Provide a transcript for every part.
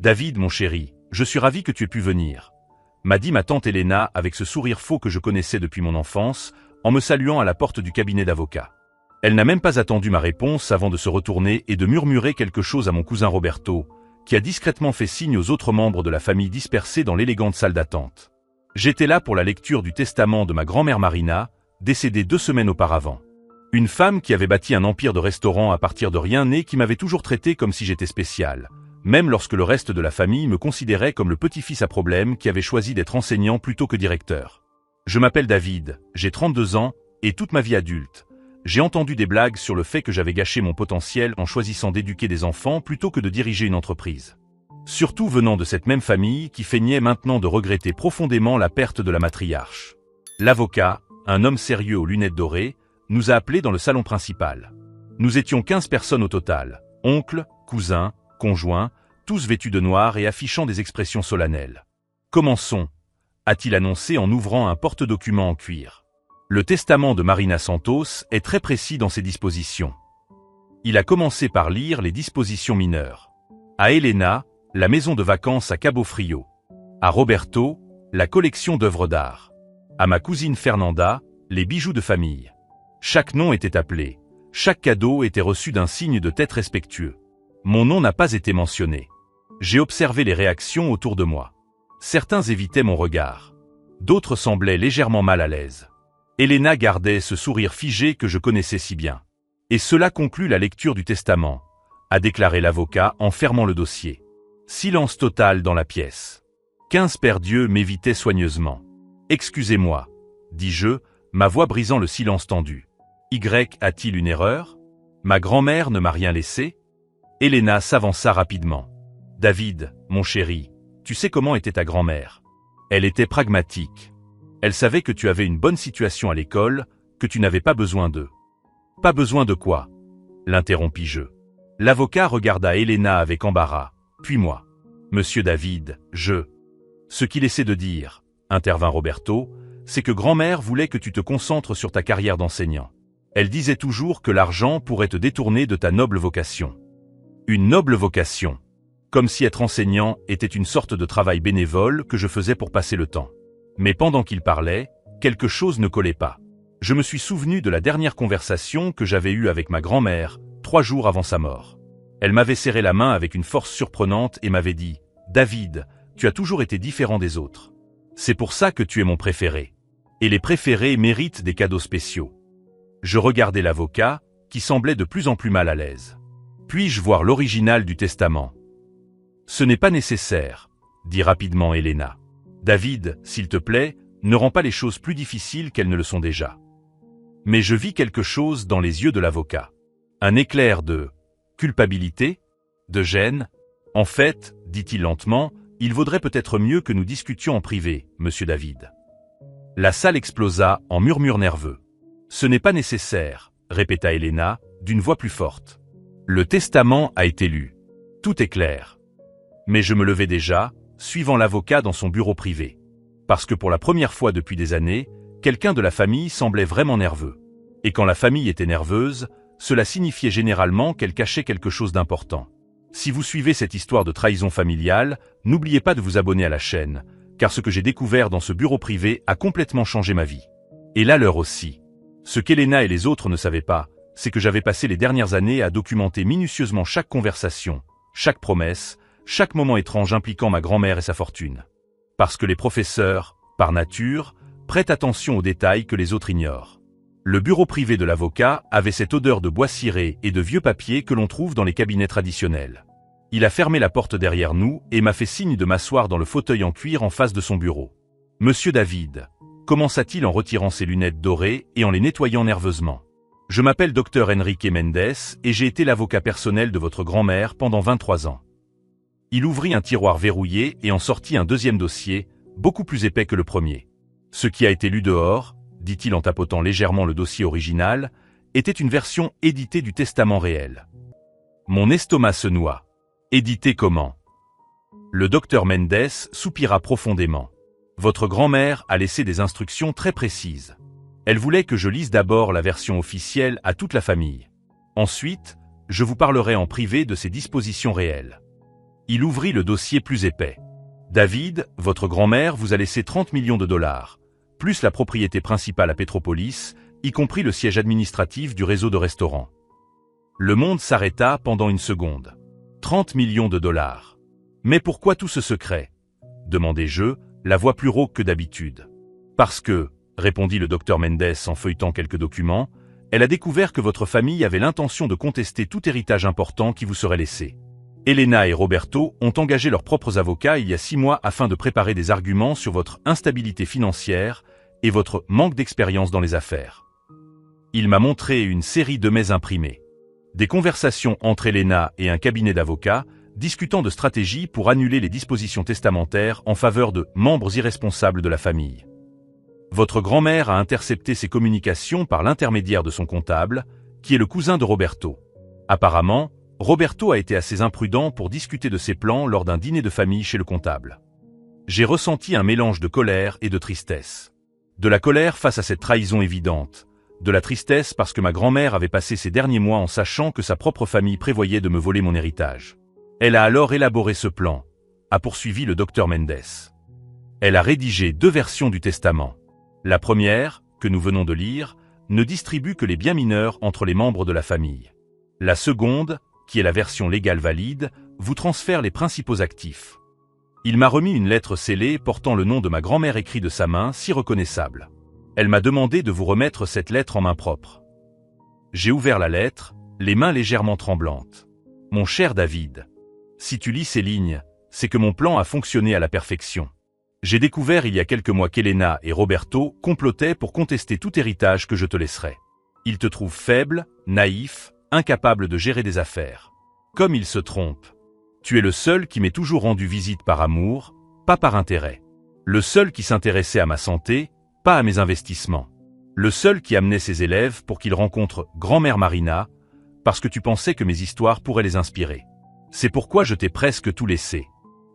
David, mon chéri, je suis ravi que tu aies pu venir, m'a dit ma tante Elena avec ce sourire faux que je connaissais depuis mon enfance, en me saluant à la porte du cabinet d'avocat. Elle n'a même pas attendu ma réponse avant de se retourner et de murmurer quelque chose à mon cousin Roberto, qui a discrètement fait signe aux autres membres de la famille dispersés dans l'élégante salle d'attente. J'étais là pour la lecture du testament de ma grand-mère Marina, décédée 2 semaines auparavant. Une femme qui avait bâti un empire de restaurants à partir de rien et qui m'avait toujours traité comme si j'étais spécial, même lorsque le reste de la famille me considérait comme le petit-fils à problème qui avait choisi d'être enseignant plutôt que directeur. Je m'appelle David, j'ai 32 ans, et toute ma vie adulte, j'ai entendu des blagues sur le fait que j'avais gâché mon potentiel en choisissant d'éduquer des enfants plutôt que de diriger une entreprise. Surtout venant de cette même famille qui feignait maintenant de regretter profondément la perte de la matriarche. L'avocat, un homme sérieux aux lunettes dorées, nous a appelés dans le salon principal. Nous étions 15 personnes au total, oncles, cousins, conjoints, tous vêtus de noir et affichant des expressions solennelles. « Commençons », a-t-il annoncé en ouvrant un porte-documents en cuir. Le testament de Marina Santos est très précis dans ses dispositions. Il a commencé par lire les dispositions mineures. À Elena, la maison de vacances à Cabo Frio. À Roberto, la collection d'œuvres d'art. À ma cousine Fernanda, les bijoux de famille. Chaque nom était appelé. Chaque cadeau était reçu d'un signe de tête respectueux. Mon nom n'a pas été mentionné. J'ai observé les réactions autour de moi. Certains évitaient mon regard. D'autres semblaient légèrement mal à l'aise. Elena gardait ce sourire figé que je connaissais si bien. Et cela conclut la lecture du testament, a déclaré l'avocat en fermant le dossier. Silence total dans la pièce. 15 pères Dieu m'évitaient soigneusement. Excusez-moi, dis-je, ma voix brisant le silence tendu. A-t-il une erreur? Ma grand-mère ne m'a rien laissé? Elena s'avança rapidement. David, mon chéri, tu sais comment était ta grand-mère. Elle était pragmatique. Elle savait que tu avais une bonne situation à l'école, que tu n'avais pas besoin d'eux. Pas besoin de quoi? L'interrompis-je. L'avocat regarda Elena avec embarras, puis moi. Monsieur David, Ce qu'il essaie de dire, intervint Roberto, c'est que grand-mère voulait que tu te concentres sur ta carrière d'enseignant. Elle disait toujours que l'argent pourrait te détourner de ta noble vocation. Une noble vocation. Comme si être enseignant était une sorte de travail bénévole que je faisais pour passer le temps. Mais pendant qu'il parlait, quelque chose ne collait pas. Je me suis souvenu de la dernière conversation que j'avais eue avec ma grand-mère, 3 jours avant sa mort. Elle m'avait serré la main avec une force surprenante et m'avait dit « David, tu as toujours été différent des autres. C'est pour ça que tu es mon préféré. Et les préférés méritent des cadeaux spéciaux. » Je regardais l'avocat, qui semblait de plus en plus mal à l'aise. Puis-je voir l'original du testament? Ce n'est pas nécessaire, dit rapidement Elena. David, s'il te plaît, ne rends pas les choses plus difficiles qu'elles ne le sont déjà. Mais je vis quelque chose dans les yeux de l'avocat. Un éclair de culpabilité, de gêne. En fait, dit-il lentement, il vaudrait peut-être mieux que nous discutions en privé, monsieur David. La salle explosa en murmures nerveux. Ce n'est pas nécessaire, répéta Elena, d'une voix plus forte. Le testament a été lu. Tout est clair. Mais je me levais déjà, suivant l'avocat dans son bureau privé. Parce que pour la première fois depuis des années, quelqu'un de la famille semblait vraiment nerveux. Et quand la famille était nerveuse, cela signifiait généralement qu'elle cachait quelque chose d'important. Si vous suivez cette histoire de trahison familiale, n'oubliez pas de vous abonner à la chaîne, car ce que j'ai découvert dans ce bureau privé a complètement changé ma vie. Et la leur aussi. Ce qu'Elena et les autres ne savaient pas, c'est que j'avais passé les dernières années à documenter minutieusement chaque conversation, chaque promesse, chaque moment étrange impliquant ma grand-mère et sa fortune. Parce que les professeurs, par nature, prêtent attention aux détails que les autres ignorent. Le bureau privé de l'avocat avait cette odeur de bois ciré et de vieux papier que l'on trouve dans les cabinets traditionnels. Il a fermé la porte derrière nous et m'a fait signe de m'asseoir dans le fauteuil en cuir en face de son bureau. « Monsieur David », commença-t-il en retirant ses lunettes dorées et en les nettoyant nerveusement. « Je m'appelle Dr Enrique Mendes et j'ai été l'avocat personnel de votre grand-mère pendant 23 ans. » Il ouvrit un tiroir verrouillé et en sortit un deuxième dossier, beaucoup plus épais que le premier. Ce qui a été lu dehors, dit-il en tapotant légèrement le dossier original, était une version éditée du testament réel. Mon estomac se noua. Édité comment? Le docteur Mendes soupira profondément. Votre grand-mère a laissé des instructions très précises. Elle voulait que je lise d'abord la version officielle à toute la famille. Ensuite, je vous parlerai en privé de ses dispositions réelles. Il ouvrit le dossier plus épais. David, votre grand-mère vous a laissé 30 millions de dollars, plus la propriété principale à Petropolis, y compris le siège administratif du réseau de restaurants. Le monde s'arrêta pendant une seconde. 30 millions de dollars. Mais pourquoi tout ce secret? Demandai-je, la voix plus rauque que d'habitude. Parce que, répondit le docteur Mendes en feuilletant quelques documents, elle a découvert que votre famille avait l'intention de contester tout héritage important qui vous serait laissé. Elena et Roberto ont engagé leurs propres avocats il y a 6 mois afin de préparer des arguments sur votre instabilité financière et votre manque d'expérience dans les affaires. Il m'a montré une série de mets imprimés. Des conversations entre Elena et un cabinet d'avocats discutant de stratégies pour annuler les dispositions testamentaires en faveur de membres irresponsables de la famille. Votre grand-mère a intercepté ces communications par l'intermédiaire de son comptable, qui est le cousin de Roberto. Apparemment, Roberto a été assez imprudent pour discuter de ses plans lors d'un dîner de famille chez le comptable. J'ai ressenti un mélange de colère et de tristesse. De la colère face à cette trahison évidente, de la tristesse parce que ma grand-mère avait passé ces derniers mois en sachant que sa propre famille prévoyait de me voler mon héritage. Elle a alors élaboré ce plan, a poursuivi le docteur Mendes. Elle a rédigé 2 versions du testament. La première, que nous venons de lire, ne distribue que les biens mineurs entre les membres de la famille. La seconde, qui est la version légale valide, vous transfère les principaux actifs. Il m'a remis une lettre scellée portant le nom de ma grand-mère écrit de sa main, si reconnaissable. Elle m'a demandé de vous remettre cette lettre en main propre. J'ai ouvert la lettre, les mains légèrement tremblantes. Mon cher David, si tu lis ces lignes, c'est que mon plan a fonctionné à la perfection. J'ai découvert il y a quelques mois qu'Elena et Roberto complotaient pour contester tout héritage que je te laisserai. Ils te trouvent faible, naïf, incapable de gérer des affaires. Comme ils se trompent. Tu es le seul qui m'ait toujours rendu visite par amour, pas par intérêt. Le seul qui s'intéressait à ma santé, pas à mes investissements. Le seul qui amenait ses élèves pour qu'ils rencontrent grand-mère Marina, parce que tu pensais que mes histoires pourraient les inspirer. C'est pourquoi je t'ai presque tout laissé.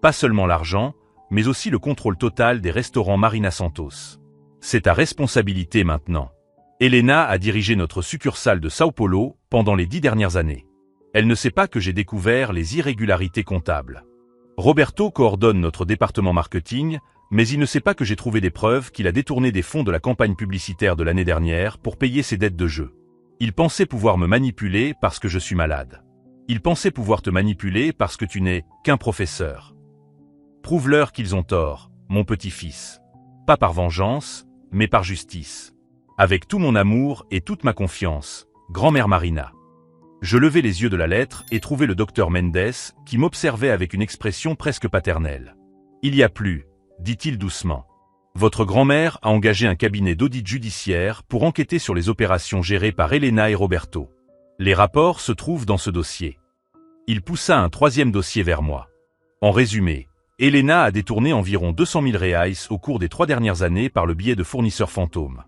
Pas seulement l'argent, mais aussi le contrôle total des restaurants Marina Santos. C'est ta responsabilité maintenant. Elena a dirigé notre succursale de Sao Paulo pendant les 10 dernières années. Elle ne sait pas que j'ai découvert les irrégularités comptables. Roberto coordonne notre département marketing, mais il ne sait pas que j'ai trouvé des preuves qu'il a détourné des fonds de la campagne publicitaire de l'année dernière pour payer ses dettes de jeu. Il pensait pouvoir me manipuler parce que je suis malade. Il pensait pouvoir te manipuler parce que tu n'es qu'un professeur. Prouve-leur qu'ils ont tort, mon petit-fils. Pas par vengeance, mais par justice. Avec tout mon amour et toute ma confiance, grand-mère Marina. Je levai les yeux de la lettre et trouvai le docteur Mendes, qui m'observait avec une expression presque paternelle. Il y a plus, dit-il doucement. Votre grand-mère a engagé un cabinet d'audit judiciaire pour enquêter sur les opérations gérées par Elena et Roberto. Les rapports se trouvent dans ce dossier. Il poussa un 3e dossier vers moi. En résumé, Elena a détourné environ 200 000 reais au cours des 3 dernières années par le biais de fournisseurs fantômes.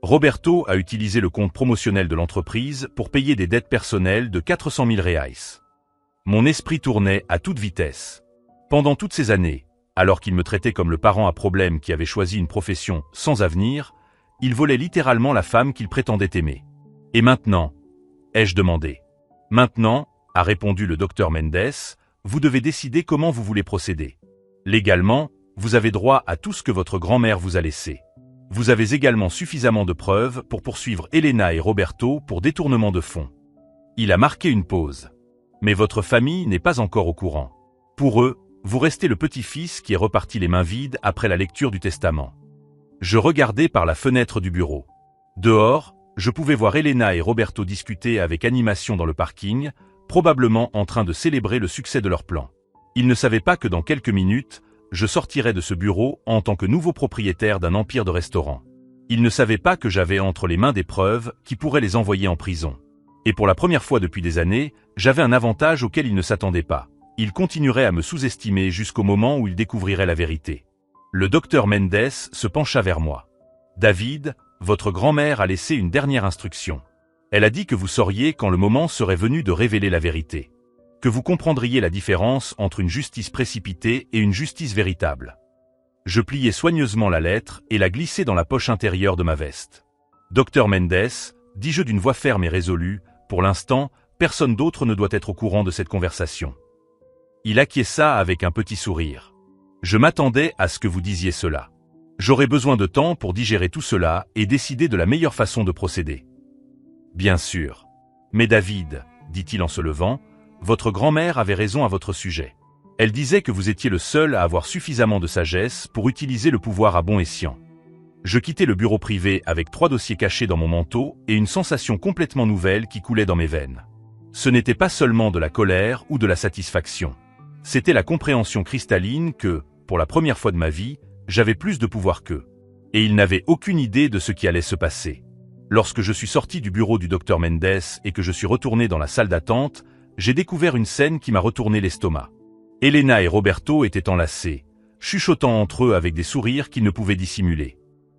Roberto a utilisé le compte promotionnel de l'entreprise pour payer des dettes personnelles de 400 000 reais. Mon esprit tournait à toute vitesse. Pendant toutes ces années, alors qu'il me traitait comme le parent à problème qui avait choisi une profession sans avenir, il volait littéralement la femme qu'il prétendait aimer. Et maintenant, ai-je demandé. Maintenant, a répondu le docteur Mendes, vous devez décider comment vous voulez procéder. Légalement, vous avez droit à tout ce que votre grand-mère vous a laissé. Vous avez également suffisamment de preuves pour poursuivre Elena et Roberto pour détournement de fonds. Il a marqué une pause. Mais votre famille n'est pas encore au courant. Pour eux, vous restez le petit-fils qui est reparti les mains vides après la lecture du testament. Je regardais par la fenêtre du bureau. Dehors, je pouvais voir Elena et Roberto discuter avec animation dans le parking, probablement en train de célébrer le succès de leur plan. Ils ne savaient pas que dans quelques minutes, je sortirais de ce bureau en tant que nouveau propriétaire d'un empire de restaurants. Ils ne savaient pas que j'avais entre les mains des preuves qui pourraient les envoyer en prison. Et pour la première fois depuis des années, j'avais un avantage auquel ils ne s'attendaient pas. Ils continueraient à me sous-estimer jusqu'au moment où ils découvriraient la vérité. Le docteur Mendes se pencha vers moi. David, votre grand-mère a laissé une dernière instruction. Elle a dit que vous sauriez quand le moment serait venu de révéler la vérité. Que vous comprendriez la différence entre une justice précipitée et une justice véritable. Je pliai soigneusement la lettre et la glissai dans la poche intérieure de ma veste. Docteur Mendes, dis-je d'une voix ferme et résolue, pour l'instant, personne d'autre ne doit être au courant de cette conversation. Il acquiesça avec un petit sourire. Je m'attendais à ce que vous disiez cela. J'aurai besoin de temps pour digérer tout cela et décider de la meilleure façon de procéder. Bien sûr. Mais David, dit-il en se levant, votre grand-mère avait raison à votre sujet. Elle disait que vous étiez le seul à avoir suffisamment de sagesse pour utiliser le pouvoir à bon escient. Je quittai le bureau privé avec 3 dossiers cachés dans mon manteau et une sensation complètement nouvelle qui coulait dans mes veines. Ce n'était pas seulement de la colère ou de la satisfaction. C'était la compréhension cristalline que, pour la première fois de ma vie, j'avais plus de pouvoir qu'eux. Et ils n'avaient aucune idée de ce qui allait se passer. Lorsque je suis sorti du bureau du Dr Mendes et que je suis retourné dans la salle d'attente, j'ai découvert une scène qui m'a retourné l'estomac. Elena et Roberto étaient enlacés, chuchotant entre eux avec des sourires qu'ils ne pouvaient dissimuler.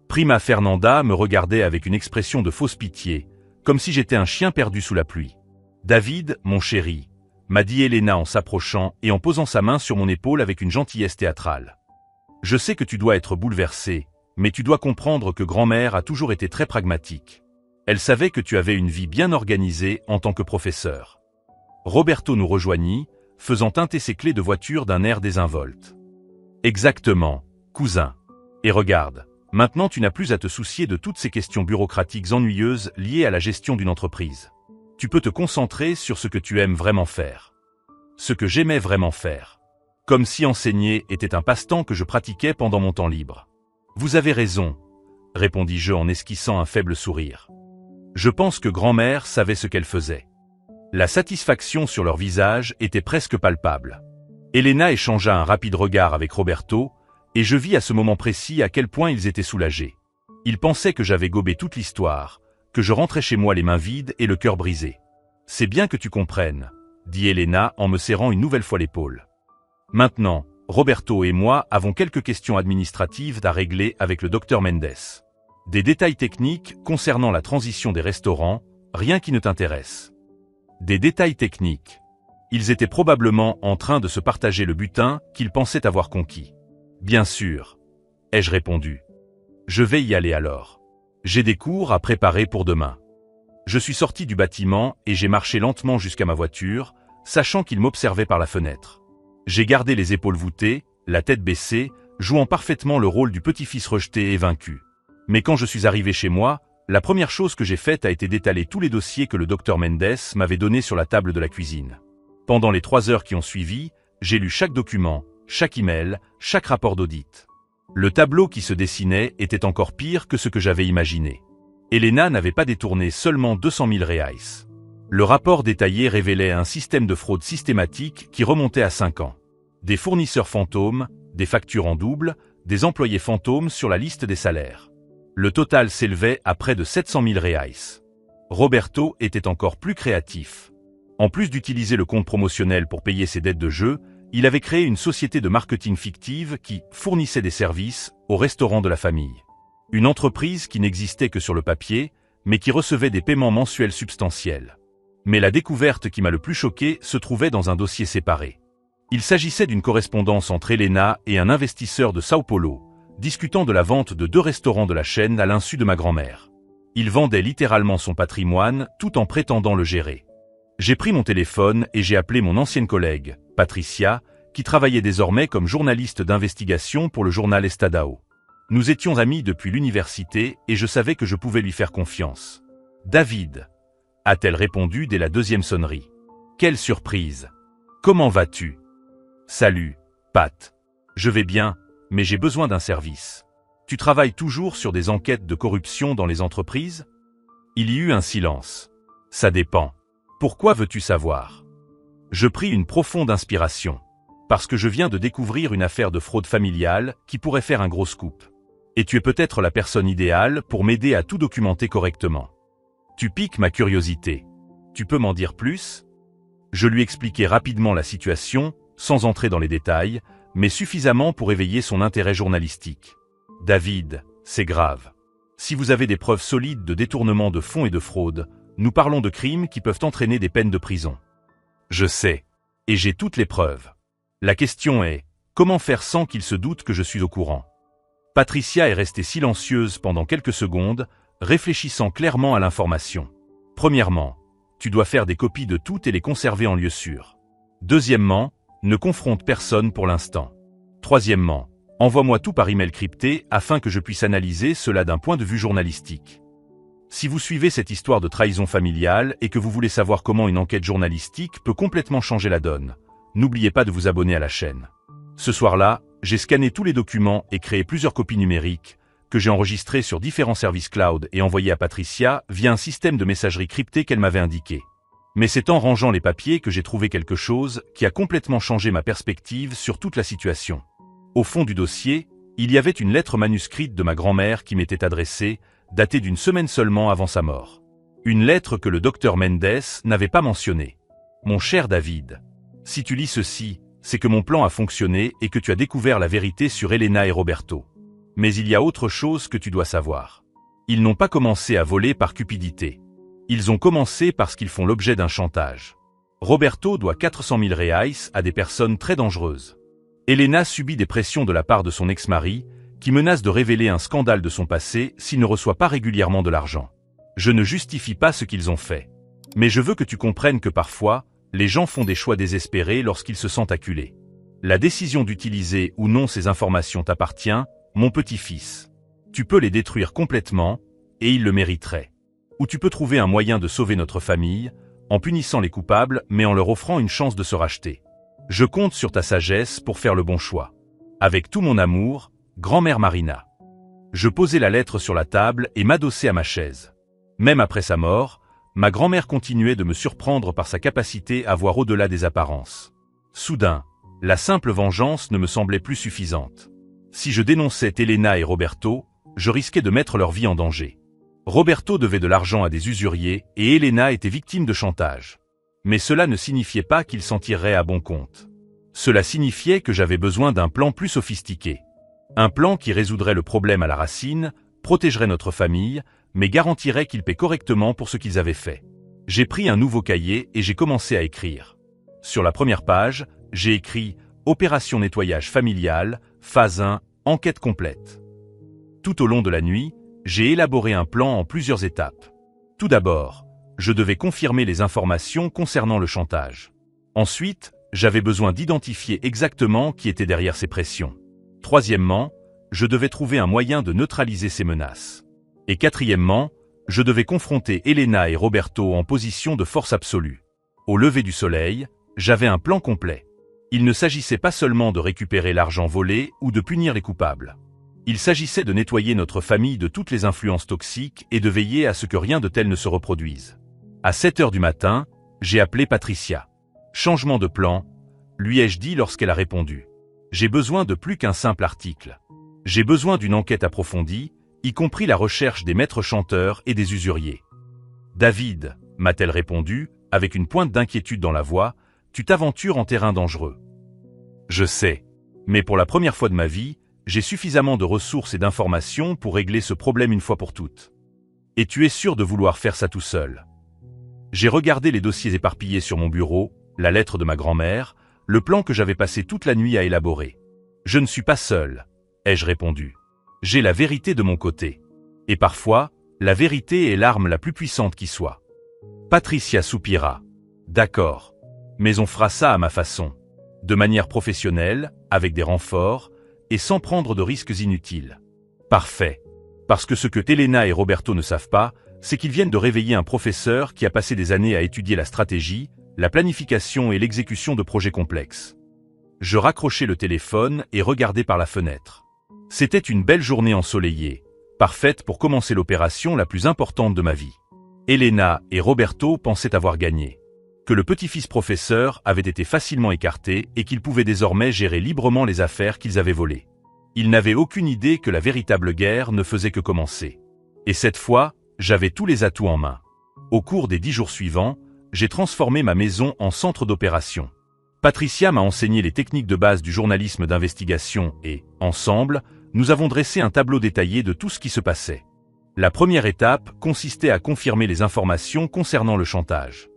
Prima Fernanda me regardait avec une expression de fausse pitié, comme si j'étais un chien perdu sous la pluie. « David, mon chéri », m'a dit Elena en s'approchant et en posant sa main sur mon épaule avec une gentillesse théâtrale. « Je sais que tu dois être bouleversé, mais tu dois comprendre que grand-mère a toujours été très pragmatique. Elle savait que tu avais une vie bien organisée en tant que professeur. » Roberto nous rejoignit, faisant teinter ses clés de voiture d'un air désinvolte. « Exactement, cousin. Et regarde, maintenant tu n'as plus à te soucier de toutes ces questions bureaucratiques ennuyeuses liées à la gestion d'une entreprise. Tu peux te concentrer sur ce que tu aimes vraiment faire. Ce que j'aimais vraiment faire. Comme si enseigner était un passe-temps que je pratiquais pendant mon temps libre. »« Vous avez raison, » répondis-je en esquissant un faible sourire. Je pense que grand-mère savait ce qu'elle faisait. La satisfaction sur leur visage était presque palpable. Elena échangea un rapide regard avec Roberto, et je vis à ce moment précis à quel point ils étaient soulagés. Ils pensaient que j'avais gobé toute l'histoire, que je rentrais chez moi les mains vides et le cœur brisé. « C'est bien que tu comprennes, » dit Elena en me serrant une nouvelle fois l'épaule. « Maintenant, Roberto et moi avons quelques questions administratives à régler avec le Dr Mendes. Des détails techniques concernant la transition des restaurants, rien qui ne t'intéresse. » Des détails techniques. Ils étaient probablement en train de se partager le butin qu'ils pensaient avoir conquis. « Bien sûr, » ai-je répondu. « Je vais y aller alors. J'ai des cours à préparer pour demain. » Je suis sorti du bâtiment et j'ai marché lentement jusqu'à ma voiture, sachant qu'il m'observait par la fenêtre. J'ai gardé les épaules voûtées, la tête baissée, jouant parfaitement le rôle du petit-fils rejeté et vaincu. Mais quand je suis arrivé chez moi, la première chose que j'ai faite a été d'étaler tous les dossiers que le Dr Mendes m'avait donnés sur la table de la cuisine. Pendant les 3 heures qui ont suivi, j'ai lu chaque document, chaque email, chaque rapport d'audit. Le tableau qui se dessinait était encore pire que ce que j'avais imaginé. Elena n'avait pas détourné seulement 200 000 reais. Le rapport détaillé révélait un système de fraude systématique qui remontait à 5 ans. Des fournisseurs fantômes, des factures en double, des employés fantômes sur la liste des salaires. Le total s'élevait à près de 700 000 reais. Roberto était encore plus créatif. En plus d'utiliser le compte promotionnel pour payer ses dettes de jeu, il avait créé une société de marketing fictive qui fournissait des services au restaurant de la famille. Une entreprise qui n'existait que sur le papier, mais qui recevait des paiements mensuels substantiels. Mais la découverte qui m'a le plus choqué se trouvait dans un dossier séparé. Il s'agissait d'une correspondance entre Elena et un investisseur de Sao Paulo, discutant de la vente de 2 restaurants de la chaîne à l'insu de ma grand-mère. Il vendait littéralement son patrimoine tout en prétendant le gérer. J'ai pris mon téléphone et j'ai appelé mon ancienne collègue, Patricia, qui travaillait désormais comme journaliste d'investigation pour le journal Estadão. Nous étions amis depuis l'université et je savais que je pouvais lui faire confiance. « David » a-t-elle répondu dès la 2e sonnerie. « Quelle surprise ! Comment vas-tu ?»« Salut, Pat. Je vais bien, mais j'ai besoin d'un service. Tu travailles toujours sur des enquêtes de corruption dans les entreprises ?» Il y eut un silence. « Ça dépend. Pourquoi veux-tu savoir ?» Je pris une profonde inspiration. Parce que je viens de découvrir une affaire de fraude familiale qui pourrait faire un gros scoop. Et tu es peut-être la personne idéale pour m'aider à tout documenter correctement. Tu piques ma curiosité. Tu peux m'en dire plus ? Je lui expliquai rapidement la situation, sans entrer dans les détails, mais suffisamment pour éveiller son intérêt journalistique. « David, c'est grave. Si vous avez des preuves solides de détournement de fonds et de fraude, nous parlons de crimes qui peuvent entraîner des peines de prison. » Je sais. Et j'ai toutes les preuves. La question est, comment faire sans qu'il se doute que je suis au courant ? Patricia est restée silencieuse pendant quelques secondes, réfléchissant clairement à l'information. Premièrement, tu dois faire des copies de tout et les conserver en lieu sûr. Deuxièmement, Ne confronte personne pour l'instant. Troisièmement, envoie-moi tout par email crypté afin que je puisse analyser cela d'un point de vue journalistique. Si vous suivez cette histoire de trahison familiale et que vous voulez savoir comment une enquête journalistique peut complètement changer la donne, n'oubliez pas de vous abonner à la chaîne. Ce soir-là, j'ai scanné tous les documents et créé plusieurs copies numériques que j'ai enregistrées sur différents services cloud et envoyées à Patricia via un système de messagerie crypté qu'elle m'avait indiqué. Mais c'est en rangeant les papiers que j'ai trouvé quelque chose qui a complètement changé ma perspective sur toute la situation. Au fond du dossier, il y avait une lettre manuscrite de ma grand-mère qui m'était adressée, datée d'une semaine seulement avant sa mort. Une lettre que le docteur Mendes n'avait pas mentionnée. Mon cher David, si tu lis ceci, c'est que mon plan a fonctionné et que tu as découvert la vérité sur Elena et Roberto. Mais il y a autre chose que tu dois savoir. Ils n'ont pas commencé à voler par cupidité. Ils ont commencé parce qu'ils font l'objet d'un chantage. Roberto doit 400 000 reais à des personnes très dangereuses. Elena subit des pressions de la part de son ex-mari, qui menace de révéler un scandale de son passé s'il ne reçoit pas régulièrement de l'argent. Je ne justifie pas ce qu'ils ont fait. Mais je veux que tu comprennes que parfois, les gens font des choix désespérés lorsqu'ils se sentent acculés. La décision d'utiliser ou non ces informations t'appartient, mon petit-fils. Tu peux les détruire complètement, et ils le mériteraient. Ou tu peux trouver un moyen de sauver notre famille, en punissant les coupables mais en leur offrant une chance de se racheter. Je compte sur ta sagesse pour faire le bon choix. Avec tout mon amour, grand-mère Marina. Je posai la lettre sur la table et m'adossai à ma chaise. Même après sa mort, ma grand-mère continuait de me surprendre par sa capacité à voir au-delà des apparences. Soudain, la simple vengeance ne me semblait plus suffisante. Si je dénonçais Elena et Roberto, je risquais de mettre leur vie en danger. Roberto devait de l'argent à des usuriers et Elena était victime de chantage. Mais cela ne signifiait pas qu'il s'en tirerait à bon compte. Cela signifiait que j'avais besoin d'un plan plus sophistiqué. Un plan qui résoudrait le problème à la racine, protégerait notre famille, mais garantirait qu'ils paient correctement pour ce qu'ils avaient fait. J'ai pris un nouveau cahier et j'ai commencé à écrire. Sur la première page, j'ai écrit « Opération nettoyage familial, phase 1, enquête complète ». Tout au long de la nuit, j'ai élaboré un plan en plusieurs étapes. Tout d'abord, je devais confirmer les informations concernant le chantage. Ensuite, j'avais besoin d'identifier exactement qui était derrière ces pressions. Troisièmement, je devais trouver un moyen de neutraliser ces menaces. Et quatrièmement, je devais confronter Elena et Roberto en position de force absolue. Au lever du soleil, j'avais un plan complet. Il ne s'agissait pas seulement de récupérer l'argent volé ou de punir les coupables. Il s'agissait de nettoyer notre famille de toutes les influences toxiques et de veiller à ce que rien de tel ne se reproduise. À 7 heures du matin, j'ai appelé Patricia. Changement de plan, lui ai-je dit lorsqu'elle a répondu. J'ai besoin de plus qu'un simple article. J'ai besoin d'une enquête approfondie, y compris la recherche des maîtres chanteurs et des usuriers. David, m'a-t-elle répondu, avec une pointe d'inquiétude dans la voix, tu t'aventures en terrain dangereux. Je sais. Mais pour la première fois de ma vie, j'ai suffisamment de ressources et d'informations pour régler ce problème une fois pour toutes. Et tu es sûr de vouloir faire ça tout seul. J'ai regardé les dossiers éparpillés sur mon bureau, la lettre de ma grand-mère, le plan que j'avais passé toute la nuit à élaborer. Je ne suis pas seul, ai-je répondu. J'ai la vérité de mon côté. Et parfois, la vérité est l'arme la plus puissante qui soit. Patricia soupira. D'accord. Mais on fera ça à ma façon. De manière professionnelle, avec des renforts, et sans prendre de risques inutiles. Parfait. Parce que ce que Elena et Roberto ne savent pas, c'est qu'ils viennent de réveiller un professeur qui a passé des années à étudier la stratégie, la planification et l'exécution de projets complexes. Je raccrochai le téléphone et regardai par la fenêtre. C'était une belle journée ensoleillée, parfaite pour commencer l'opération la plus importante de ma vie. Elena et Roberto pensaient avoir gagné. Que le petit-fils professeur avait été facilement écarté et qu'ils pouvaient désormais gérer librement les affaires qu'ils avaient volées. Ils n'avaient aucune idée que la véritable guerre ne faisait que commencer. Et cette fois, j'avais tous les atouts en main. Au cours des 10 jours suivants, j'ai transformé ma maison en centre d'opération. Patricia m'a enseigné les techniques de base du journalisme d'investigation et, ensemble, nous avons dressé un tableau détaillé de tout ce qui se passait. La première étape consistait à confirmer les informations concernant le chantage.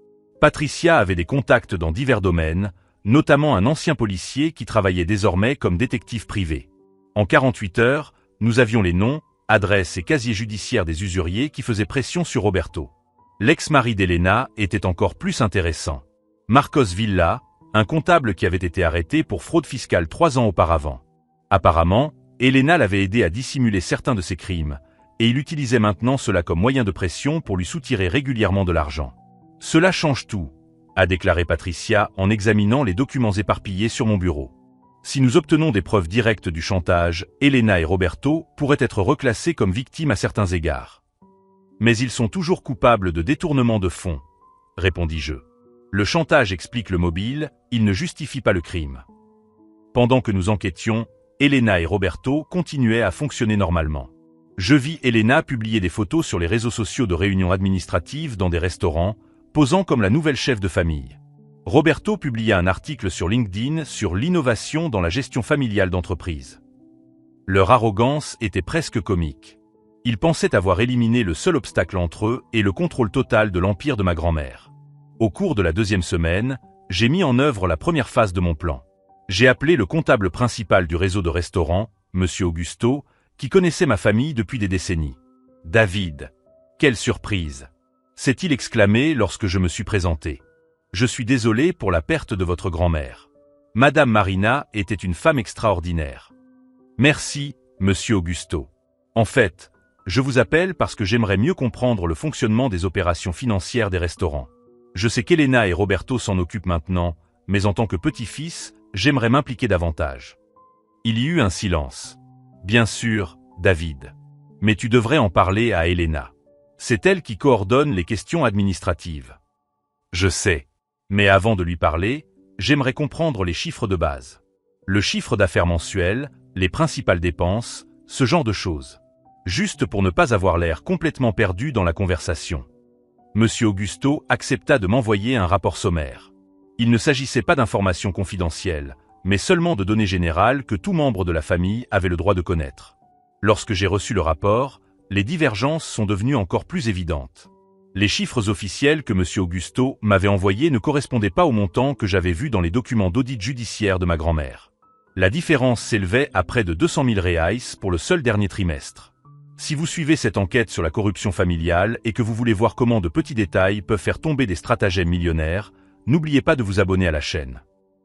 Patricia avait des contacts dans divers domaines, notamment un ancien policier qui travaillait désormais comme détective privé. En 48 heures, nous avions les noms, adresses et casiers judiciaires des usuriers qui faisaient pression sur Roberto. L'ex-mari d'Elena était encore plus intéressant. Marcos Villa, Un comptable qui avait été arrêté pour fraude fiscale 3 ans auparavant. Apparemment, Elena l'avait aidé à dissimuler certains de ses crimes, et il utilisait maintenant cela comme moyen de pression pour lui soutirer régulièrement de l'argent. Cela change tout, a déclaré Patricia en examinant les documents éparpillés sur mon bureau. Si nous obtenons des preuves directes du chantage, Elena et Roberto pourraient être reclassés comme victimes à certains égards. Mais ils sont toujours coupables de détournement de fonds, répondis-je. Le chantage explique le mobile, il ne justifie pas le crime. Pendant que nous enquêtions, Elena et Roberto continuaient à fonctionner normalement. Je vis Elena publier des photos sur les réseaux sociaux de réunions administratives dans des restaurants, posant comme la nouvelle chef de famille. Roberto publia un article sur LinkedIn sur l'innovation dans la gestion familiale d'entreprise. Leur arrogance était presque comique. Ils pensaient avoir éliminé le seul obstacle entre eux et le contrôle total de l'empire de ma grand-mère. Au cours de la 2e semaine, j'ai mis en œuvre la première phase de mon plan. J'ai appelé le comptable principal du réseau de restaurants, M. Augusto, qui connaissait ma famille depuis des décennies. « David, quelle surprise !» s'est-il exclamé lorsque je me suis présenté. « Je suis désolé pour la perte de votre grand-mère. Madame Marina était une femme extraordinaire. » « Merci, Monsieur Augusto. En fait, je vous appelle parce que j'aimerais mieux comprendre le fonctionnement des opérations financières des restaurants. Je sais qu'Elena et Roberto s'en occupent maintenant, mais en tant que petit-fils, j'aimerais m'impliquer davantage. » Il y eut un silence. « Bien sûr, David. Mais tu devrais en parler à Elena. C'est elle qui coordonne les questions administratives. » Je sais. Mais avant de lui parler, j'aimerais comprendre les chiffres de base. Le chiffre d'affaires mensuel, les principales dépenses, ce genre de choses. Juste pour ne pas avoir l'air complètement perdu dans la conversation. Monsieur Augusto accepta de m'envoyer un rapport sommaire. Il ne s'agissait pas d'informations confidentielles, mais seulement de données générales que tout membre de la famille avait le droit de connaître. Lorsque j'ai reçu le rapport, les divergences sont devenues encore plus évidentes. Les chiffres officiels que Monsieur Augusto m'avait envoyés ne correspondaient pas au montant que j'avais vu dans les documents d'audit judiciaire de ma grand-mère. La différence s'élevait à près de 200 000 reais pour le seul dernier trimestre. Si vous suivez cette enquête sur la corruption familiale et que vous voulez voir comment de petits détails peuvent faire tomber des stratagèmes millionnaires, n'oubliez pas de vous abonner à la chaîne.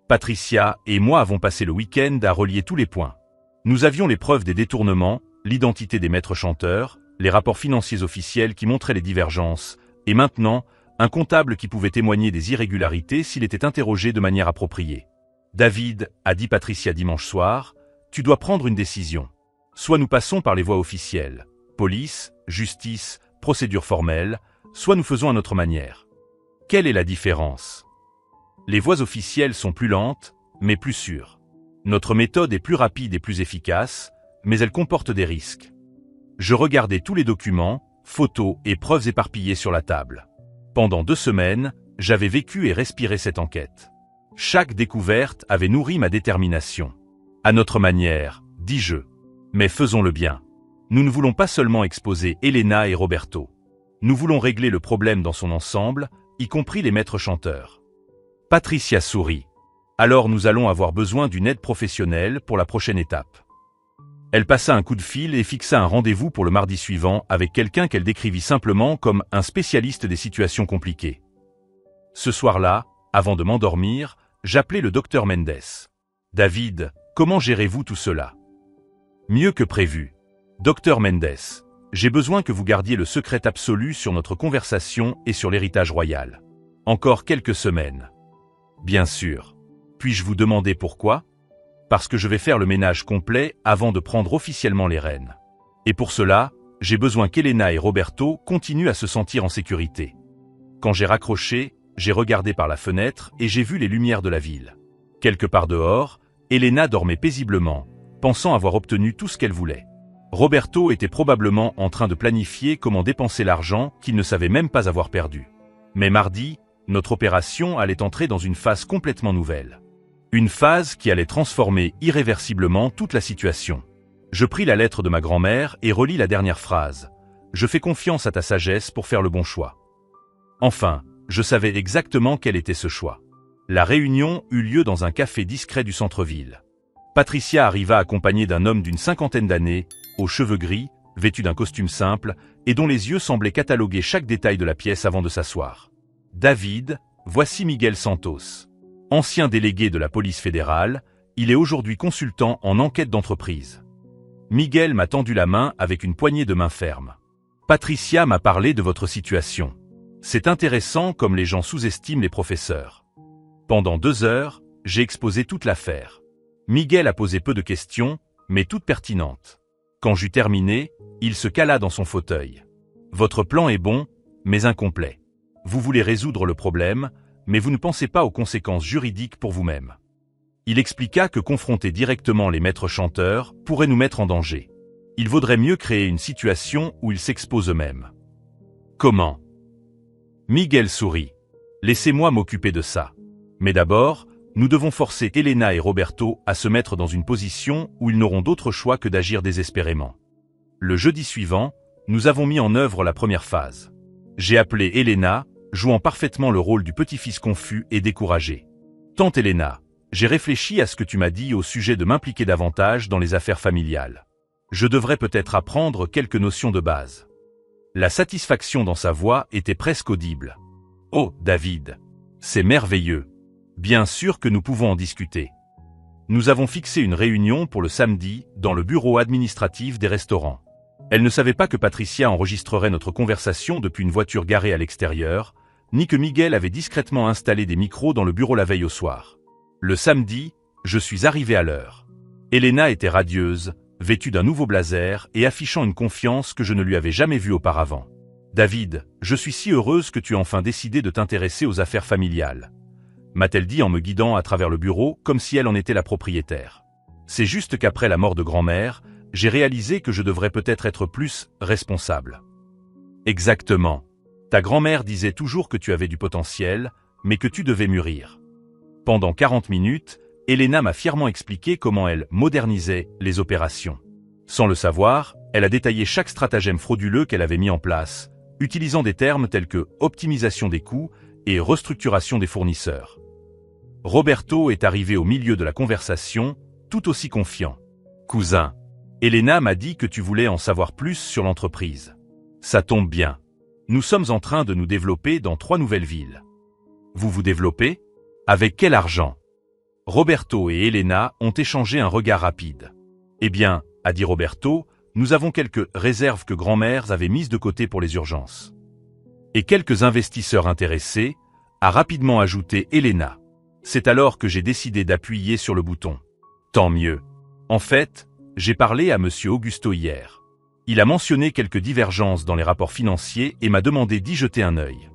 Patricia et moi avons passé le week-end à relier tous les points. Nous avions les preuves des détournements, l'identité des maîtres chanteurs, les rapports financiers officiels qui montraient les divergences, et maintenant, un comptable qui pouvait témoigner des irrégularités s'il était interrogé de manière appropriée. « David, a dit Patricia dimanche soir, tu dois prendre une décision. Soit nous passons par les voies officielles, police, justice, procédure formelle, soit nous faisons à notre manière. Quelle est la différence? Les voies officielles sont plus lentes, mais plus sûres. Notre méthode est plus rapide et plus efficace, mais elle comporte des risques. Je regardais tous les documents, photos et preuves éparpillées sur la table. Pendant 2 semaines, j'avais vécu et respiré cette enquête. Chaque découverte avait nourri ma détermination. À notre manière, dis-je. Mais faisons-le bien. Nous ne voulons pas seulement exposer Elena et Roberto. Nous voulons régler le problème dans son ensemble, y compris les maîtres chanteurs. Patricia sourit. Alors nous allons avoir besoin d'une aide professionnelle pour la prochaine étape. Elle passa un coup de fil et fixa un rendez-vous pour le mardi suivant avec quelqu'un qu'elle décrivit simplement comme un spécialiste des situations compliquées. Ce soir-là, avant de m'endormir, j'appelai le docteur Mendes. « David, comment gérez-vous tout cela ?»« Mieux que prévu. Docteur Mendes, j'ai besoin que vous gardiez le secret absolu sur notre conversation et sur l'héritage royal. Encore quelques semaines. » « Bien sûr. Puis-je vous demander pourquoi ? Parce que je vais faire le ménage complet avant de prendre officiellement les rênes. Et pour cela, j'ai besoin qu'Elena et Roberto continuent à se sentir en sécurité. » Quand j'ai raccroché, j'ai regardé par la fenêtre et j'ai vu les lumières de la ville. Quelque part dehors, Elena dormait paisiblement, pensant avoir obtenu tout ce qu'elle voulait. Roberto était probablement en train de planifier comment dépenser l'argent qu'il ne savait même pas avoir perdu. Mais mardi, notre opération allait entrer dans une phase complètement nouvelle. Une phase qui allait transformer irréversiblement toute la situation. Je pris la lettre de ma grand-mère et relis la dernière phrase. « Je fais confiance à ta sagesse pour faire le bon choix. » Enfin, je savais exactement quel était ce choix. La réunion eut lieu dans un café discret du centre-ville. Patricia arriva accompagnée d'un homme d'une 50aine d'années, aux cheveux gris, vêtu d'un costume simple, et dont les yeux semblaient cataloguer chaque détail de la pièce avant de s'asseoir. « David, voici Miguel Santos. » Ancien délégué de la police fédérale, il est aujourd'hui consultant en enquête d'entreprise. Miguel m'a tendu la main avec une poignée de main ferme. Patricia m'a parlé de votre situation. C'est intéressant comme les gens sous-estiment les professeurs. Pendant 2 heures, j'ai exposé toute l'affaire. Miguel a posé peu de questions, mais toutes pertinentes. Quand j'eus terminé, il se cala dans son fauteuil. Votre plan est bon, mais incomplet. Vous voulez résoudre le problème, mais vous ne pensez pas aux conséquences juridiques pour vous-même. Il expliqua que confronter directement les maîtres chanteurs pourrait nous mettre en danger. Il vaudrait mieux créer une situation où ils s'exposent eux-mêmes. Comment? Miguel sourit. Laissez-moi m'occuper de ça. Mais d'abord, nous devons forcer Elena et Roberto à se mettre dans une position où ils n'auront d'autre choix que d'agir désespérément. Le jeudi suivant, nous avons mis en œuvre la première phase. J'ai appelé Elena, jouant parfaitement le rôle du petit-fils confus et découragé. Tante Elena, j'ai réfléchi à ce que tu m'as dit au sujet de m'impliquer davantage dans les affaires familiales. Je devrais peut-être apprendre quelques notions de base. La satisfaction dans sa voix était presque audible. Oh, David, c'est merveilleux. Bien sûr que nous pouvons en discuter. Nous avons fixé une réunion pour le samedi dans le bureau administratif des restaurants. Elle ne savait pas que Patricia enregistrerait notre conversation depuis une voiture garée à l'extérieur, ni que Miguel avait discrètement installé des micros dans le bureau la veille au soir. Le samedi, je suis arrivé à l'heure. Elena était radieuse, vêtue d'un nouveau blazer et affichant une confiance que je ne lui avais jamais vue auparavant. « David, je suis si heureuse que tu aies enfin décidé de t'intéresser aux affaires familiales. » m'a-t-elle dit en me guidant à travers le bureau comme si elle en était la propriétaire. C'est juste qu'après la mort de grand-mère, j'ai réalisé que je devrais peut-être être plus responsable. Exactement. Ta grand-mère disait toujours que tu avais du potentiel, mais que tu devais mûrir. Pendant 40 minutes, Elena m'a fièrement expliqué comment elle modernisait les opérations. Sans le savoir, elle a détaillé chaque stratagème frauduleux qu'elle avait mis en place, utilisant des termes tels que optimisation des coûts et restructuration des fournisseurs. Roberto est arrivé au milieu de la conversation, tout aussi confiant. Cousin, Elena m'a dit que tu voulais en savoir plus sur l'entreprise. Ça tombe bien. Nous sommes en train de nous développer dans 3 nouvelles villes. Vous vous développez? Avec quel argent? Roberto et Elena ont échangé un regard rapide. Eh bien, a dit Roberto, nous avons quelques réserves que grand-mère avait mises de côté pour les urgences. Et quelques investisseurs intéressés, a rapidement ajouté Elena. C'est alors que j'ai décidé d'appuyer sur le bouton. Tant mieux. En fait, j'ai parlé à monsieur Augusto hier. Il a mentionné quelques divergences dans les rapports financiers et m'a demandé d'y jeter un œil.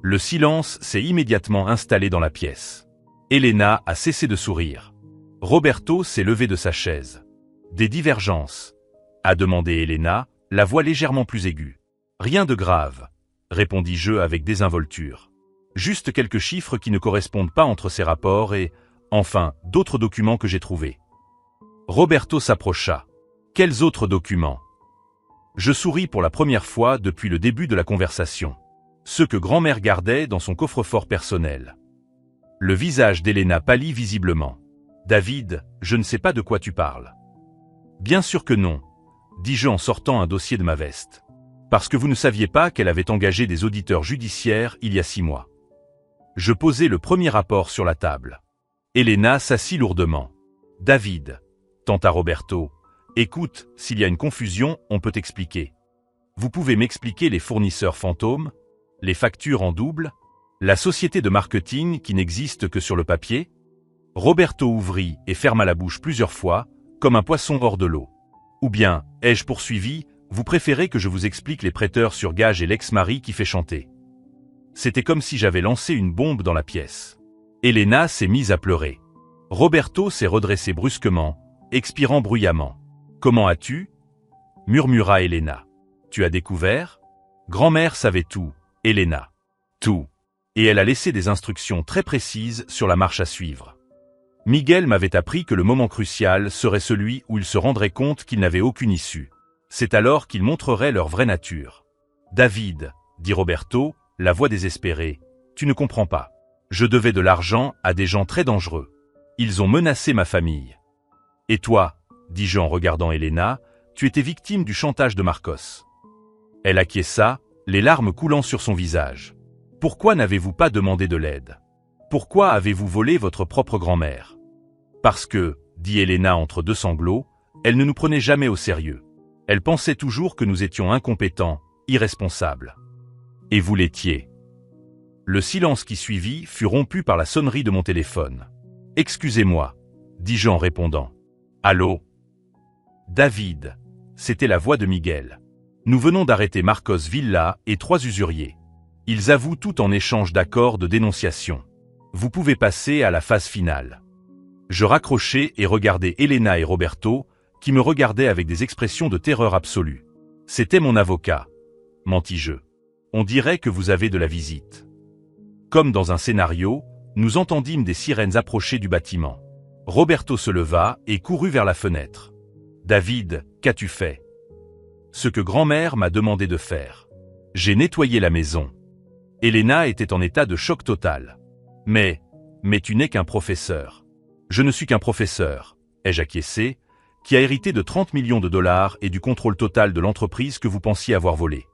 Le silence s'est immédiatement installé dans la pièce. Elena a cessé de sourire. Roberto s'est levé de sa chaise. Des divergences? A demandé Elena, la voix légèrement plus aiguë. Rien de grave, répondis-je avec désinvolture. Juste quelques chiffres qui ne correspondent pas entre ces rapports et, enfin, d'autres documents que j'ai trouvés. Roberto s'approcha. Quels autres documents? Je souris pour la première fois depuis le début de la conversation. Ceux que grand-mère gardait dans son coffre-fort personnel. Le visage d'Elena pâlit visiblement. David, je ne sais pas de quoi tu parles. Bien sûr que non, dis-je en sortant un dossier de ma veste. Parce que vous ne saviez pas qu'elle avait engagé des auditeurs judiciaires il y a 6 mois. Je posai le premier rapport sur la table. Elena s'assit lourdement. David, tenta Roberto, écoute, s'il y a une confusion, on peut expliquer. Vous pouvez m'expliquer les fournisseurs fantômes, les factures en double, la société de marketing qui n'existe que sur le papier? Roberto ouvrit et ferma la bouche plusieurs fois, comme un poisson hors de l'eau. Ou bien, ai-je poursuivi, vous préférez que je vous explique les prêteurs sur gage et l'ex-mari qui fait chanter? C'était comme si j'avais lancé une bombe dans la pièce. Elena s'est mise à pleurer. Roberto s'est redressé brusquement, expirant bruyamment. Comment as-tu? Murmura Elena. Tu as découvert? Grand-mère savait tout, Elena. Tout. Et elle a laissé des instructions très précises sur la marche à suivre. Miguel m'avait appris que le moment crucial serait celui où il se rendrait compte qu'il n'avait aucune issue. C'est alors qu'ils montreraient leur vraie nature. David, dit Roberto, la voix désespérée, tu ne comprends pas. Je devais de l'argent à des gens très dangereux. Ils ont menacé ma famille. Et toi, dis-je en regardant Elena, tu étais victime du chantage de Marcos. Elle acquiesça, les larmes coulant sur son visage. Pourquoi n'avez-vous pas demandé de l'aide? Pourquoi avez-vous volé votre propre grand-mère? Parce que, dit Elena entre deux sanglots, elle ne nous prenait jamais au sérieux. Elle pensait toujours que nous étions incompétents, irresponsables. Et vous l'étiez. Le silence qui suivit fut rompu par la sonnerie de mon téléphone. « Excusez-moi » dis-je en répondant. « Allô? David » c'était la voix de Miguel. « Nous venons d'arrêter Marcos Villa et 3 usuriers. Ils avouent tout en échange d'accords de dénonciation. Vous pouvez passer à la phase finale. » Je raccrochai et regardai Elena et Roberto, qui me regardaient avec des expressions de terreur absolue. « C'était mon avocat, » mentis-je. « On dirait que vous avez de la visite. » Comme dans un scénario, nous entendîmes des sirènes approcher du bâtiment. Roberto se leva et courut vers la fenêtre. « David, qu'as-tu fait? » Ce que grand-mère m'a demandé de faire. J'ai nettoyé la maison. Elena était en état de choc total. « Mais tu n'es qu'un professeur. » « Je ne suis qu'un professeur, ai-je acquiescé, qui a hérité de 30 millions de dollars et du contrôle total de l'entreprise que vous pensiez avoir volée. »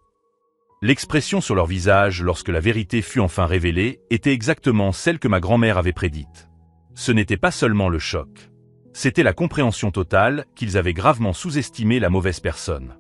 L'expression sur leur visage lorsque la vérité fut enfin révélée était exactement celle que ma grand-mère avait prédite. Ce n'était pas seulement le choc. C'était la compréhension totale qu'ils avaient gravement sous-estimé la mauvaise personne.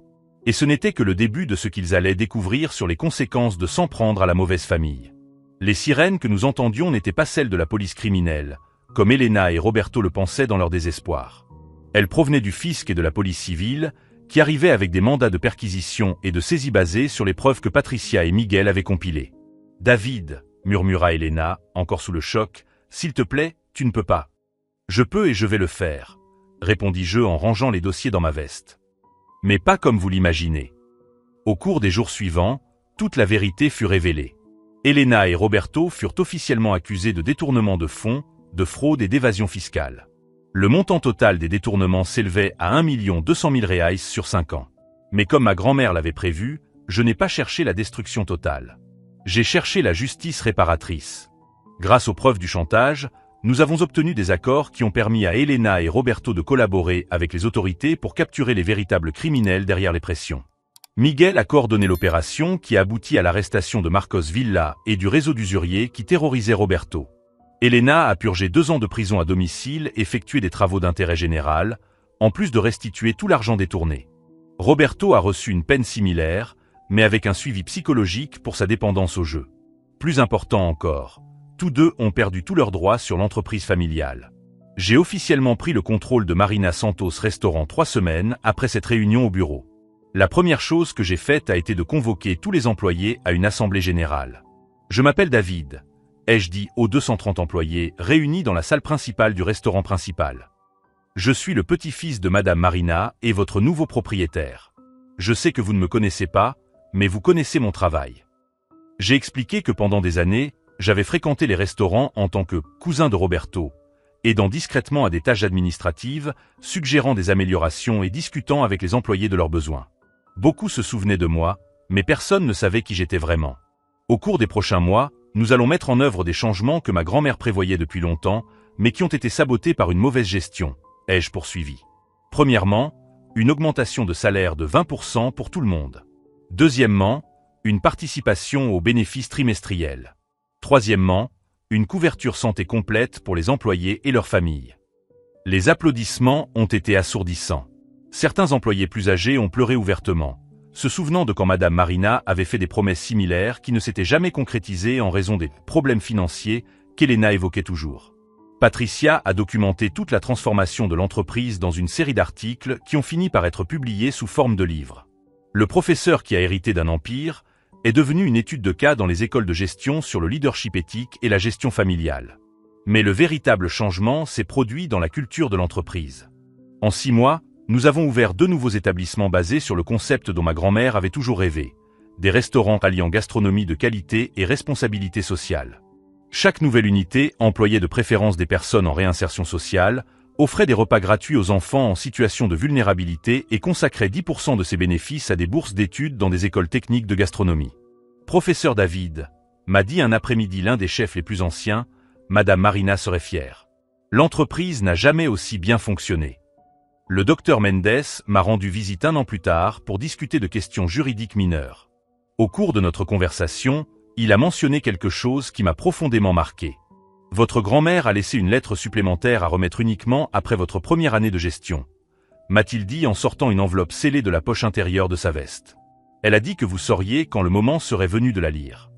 Et ce n'était que le début de ce qu'ils allaient découvrir sur les conséquences de s'en prendre à la mauvaise famille. Les sirènes que nous entendions n'étaient pas celles de la police criminelle, comme Elena et Roberto le pensaient dans leur désespoir. Elles provenaient du fisc et de la police civile, qui arrivaient avec des mandats de perquisition et de saisie basés sur les preuves que Patricia et Miguel avaient compilées. « David, » murmura Elena, encore sous le choc, « s'il te plaît, tu ne peux pas. »« Je peux et je vais le faire, » répondis-je en rangeant les dossiers dans ma veste. Mais pas comme vous l'imaginez. Au cours des jours suivants, toute la vérité fut révélée. Elena et Roberto furent officiellement accusés de détournement de fonds, de fraude et d'évasion fiscale. Le montant total des détournements s'élevait à 1 200 000 reais sur 5 ans. Mais comme ma grand-mère l'avait prévu, je n'ai pas cherché la destruction totale. J'ai cherché la justice réparatrice. Grâce aux preuves du chantage, nous avons obtenu des accords qui ont permis à Elena et Roberto de collaborer avec les autorités pour capturer les véritables criminels derrière les pressions. Miguel a coordonné l'opération qui a abouti à l'arrestation de Marcos Villa et du réseau d'usuriers qui terrorisait Roberto. Elena a purgé 2 ans de prison à domicile et effectué des travaux d'intérêt général, en plus de restituer tout l'argent détourné. Roberto a reçu une peine similaire, mais avec un suivi psychologique pour sa dépendance au jeu. Plus important encore, tous deux ont perdu tous leurs droits sur l'entreprise familiale. J'ai officiellement pris le contrôle de Marina Santos Restaurant 3 semaines après cette réunion au bureau. La première chose que j'ai faite a été de convoquer tous les employés à une assemblée générale. Je m'appelle David, ai-je dit aux 230 employés réunis dans la salle principale du restaurant principal. Je suis le petit-fils de Madame Marina et votre nouveau propriétaire. Je sais que vous ne me connaissez pas, mais vous connaissez mon travail. J'ai expliqué que pendant des années, j'avais fréquenté les restaurants en tant que cousin de Roberto, aidant discrètement à des tâches administratives, suggérant des améliorations et discutant avec les employés de leurs besoins. Beaucoup se souvenaient de moi, mais personne ne savait qui j'étais vraiment. Au cours des prochains mois, nous allons mettre en œuvre des changements que ma grand-mère prévoyait depuis longtemps, mais qui ont été sabotés par une mauvaise gestion, ai-je poursuivi. Premièrement, une augmentation de salaire de 20% pour tout le monde. Deuxièmement, une participation aux bénéfices trimestriels. Troisièmement, une couverture santé complète pour les employés et leurs familles. Les applaudissements ont été assourdissants. Certains employés plus âgés ont pleuré ouvertement, se souvenant de quand Madame Marina avait fait des promesses similaires qui ne s'étaient jamais concrétisées en raison des problèmes financiers qu'Elena évoquait toujours. Patricia a documenté toute la transformation de l'entreprise dans une série d'articles qui ont fini par être publiés sous forme de livres. Le professeur qui a hérité d'un empire est devenu une étude de cas dans les écoles de gestion sur le leadership éthique et la gestion familiale. Mais le véritable changement s'est produit dans la culture de l'entreprise. En 6 mois, nous avons ouvert 2 nouveaux établissements basés sur le concept dont ma grand-mère avait toujours rêvé, des restaurants alliant gastronomie de qualité et responsabilité sociale. Chaque nouvelle unité employait de préférence des personnes en réinsertion sociale, offrait des repas gratuits aux enfants en situation de vulnérabilité et consacrait 10% de ses bénéfices à des bourses d'études dans des écoles techniques de gastronomie. Professeur David, m'a dit un après-midi l'un des chefs les plus anciens, Madame Marina serait fière. L'entreprise n'a jamais aussi bien fonctionné. Le docteur Mendes m'a rendu visite 1 an plus tard pour discuter de questions juridiques mineures. Au cours de notre conversation, il a mentionné quelque chose qui m'a profondément marqué. Votre grand-mère a laissé une lettre supplémentaire à remettre uniquement après votre première année de gestion, m'a-t-il dit en sortant une enveloppe scellée de la poche intérieure de sa veste. Elle a dit que vous sauriez quand le moment serait venu de la lire.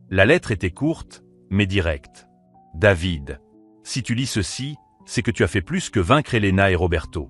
La lettre était courte, mais directe. David, si tu lis ceci, c'est que tu as fait plus que vaincre Elena et Roberto.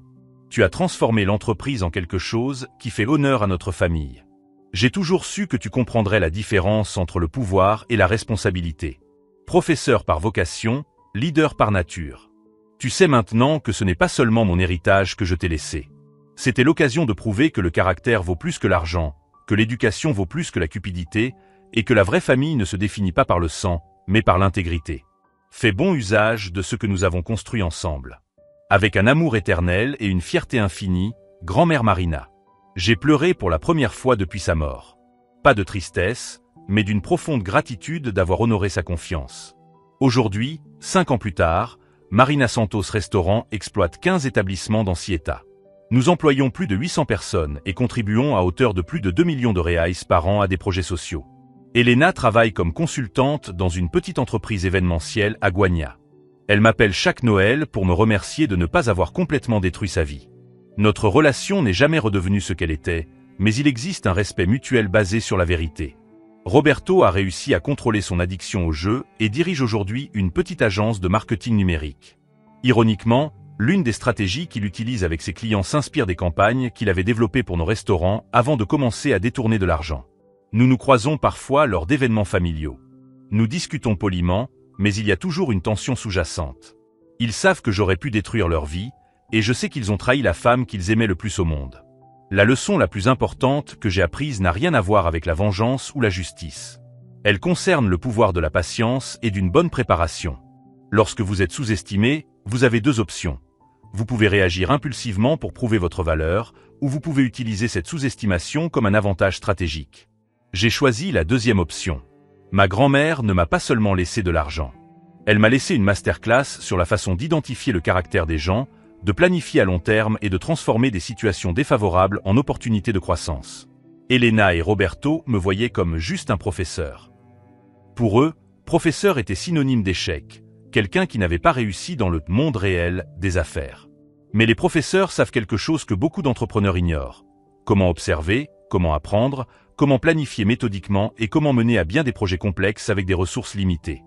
Tu as transformé l'entreprise en quelque chose qui fait honneur à notre famille. J'ai toujours su que tu comprendrais la différence entre le pouvoir et la responsabilité. Professeur par vocation, leader par nature. Tu sais maintenant que ce n'est pas seulement mon héritage que je t'ai laissé. C'était l'occasion de prouver que le caractère vaut plus que l'argent, que l'éducation vaut plus que la cupidité, et que la vraie famille ne se définit pas par le sang, mais par l'intégrité. Fais bon usage de ce que nous avons construit ensemble. Avec un amour éternel et une fierté infinie, grand-mère Marina. J'ai pleuré pour la première fois depuis sa mort. Pas de tristesse, mais d'une profonde gratitude d'avoir honoré sa confiance. Aujourd'hui, 5 ans plus tard, Marina Santos Restaurant exploite 15 établissements dans 6 États. Nous employons plus de 800 personnes et contribuons à hauteur de plus de 2 millions de reais par an à des projets sociaux. Elena travaille comme consultante dans une petite entreprise événementielle à Guagna. Elle m'appelle chaque Noël pour me remercier de ne pas avoir complètement détruit sa vie. Notre relation n'est jamais redevenue ce qu'elle était, mais il existe un respect mutuel basé sur la vérité. Roberto a réussi à contrôler son addiction au jeu et dirige aujourd'hui une petite agence de marketing numérique. Ironiquement, l'une des stratégies qu'il utilise avec ses clients s'inspire des campagnes qu'il avait développées pour nos restaurants avant de commencer à détourner de l'argent. Nous nous croisons parfois lors d'événements familiaux. Nous discutons poliment, mais il y a toujours une tension sous-jacente. Ils savent que j'aurais pu détruire leur vie, et je sais qu'ils ont trahi la femme qu'ils aimaient le plus au monde. La leçon la plus importante que j'ai apprise n'a rien à voir avec la vengeance ou la justice. Elle concerne le pouvoir de la patience et d'une bonne préparation. Lorsque vous êtes sous-estimé, vous avez 2 options. Vous pouvez réagir impulsivement pour prouver votre valeur, ou vous pouvez utiliser cette sous-estimation comme un avantage stratégique. J'ai choisi la 2e option. Ma grand-mère ne m'a pas seulement laissé de l'argent. Elle m'a laissé une masterclass sur la façon d'identifier le caractère des gens, de planifier à long terme et de transformer des situations défavorables en opportunités de croissance. Elena et Roberto me voyaient comme juste un professeur. Pour eux, professeur était synonyme d'échec, quelqu'un qui n'avait pas réussi dans le monde réel des affaires. Mais les professeurs savent quelque chose que beaucoup d'entrepreneurs ignorent. Comment observer, comment apprendre, comment planifier méthodiquement et comment mener à bien des projets complexes avec des ressources limitées.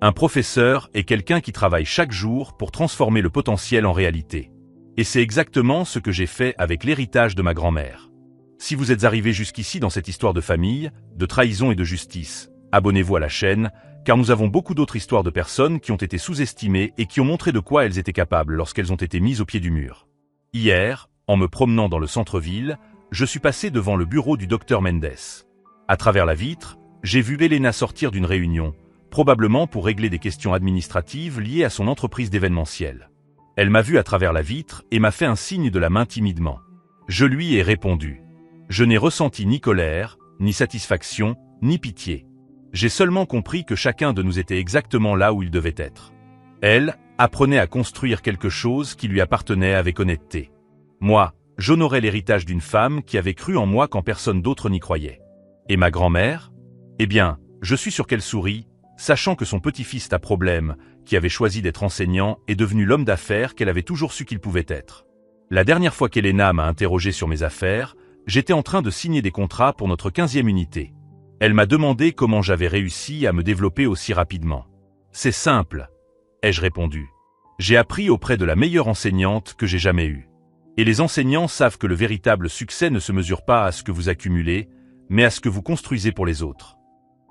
Un professeur est quelqu'un qui travaille chaque jour pour transformer le potentiel en réalité. Et c'est exactement ce que j'ai fait avec l'héritage de ma grand-mère. Si vous êtes arrivé jusqu'ici dans cette histoire de famille, de trahison et de justice, abonnez-vous à la chaîne, car nous avons beaucoup d'autres histoires de personnes qui ont été sous-estimées et qui ont montré de quoi elles étaient capables lorsqu'elles ont été mises au pied du mur. Hier, en me promenant dans le centre-ville, je suis passé devant le bureau du docteur Mendes. À travers la vitre, j'ai vu Elena sortir d'une réunion, probablement pour régler des questions administratives liées à son entreprise d'événementiel. Elle m'a vu à travers la vitre et m'a fait un signe de la main timidement. Je lui ai répondu. Je n'ai ressenti ni colère, ni satisfaction, ni pitié. J'ai seulement compris que chacun de nous était exactement là où il devait être. Elle apprenait à construire quelque chose qui lui appartenait avec honnêteté. Moi, j'honorais l'héritage d'une femme qui avait cru en moi quand personne d'autre n'y croyait. Et ma grand-mère? Eh bien, je suis sûr qu'elle sourit, sachant que son petit-fils à problème, qui avait choisi d'être enseignant, est devenu l'homme d'affaires qu'elle avait toujours su qu'il pouvait être. La dernière fois qu'Elena m'a interrogé sur mes affaires, j'étais en train de signer des contrats pour notre 15e unité. Elle m'a demandé comment j'avais réussi à me développer aussi rapidement. C'est simple, ai-je répondu. J'ai appris auprès de la meilleure enseignante que j'ai jamais eue. Et les enseignants savent que le véritable succès ne se mesure pas à ce que vous accumulez, mais à ce que vous construisez pour les autres.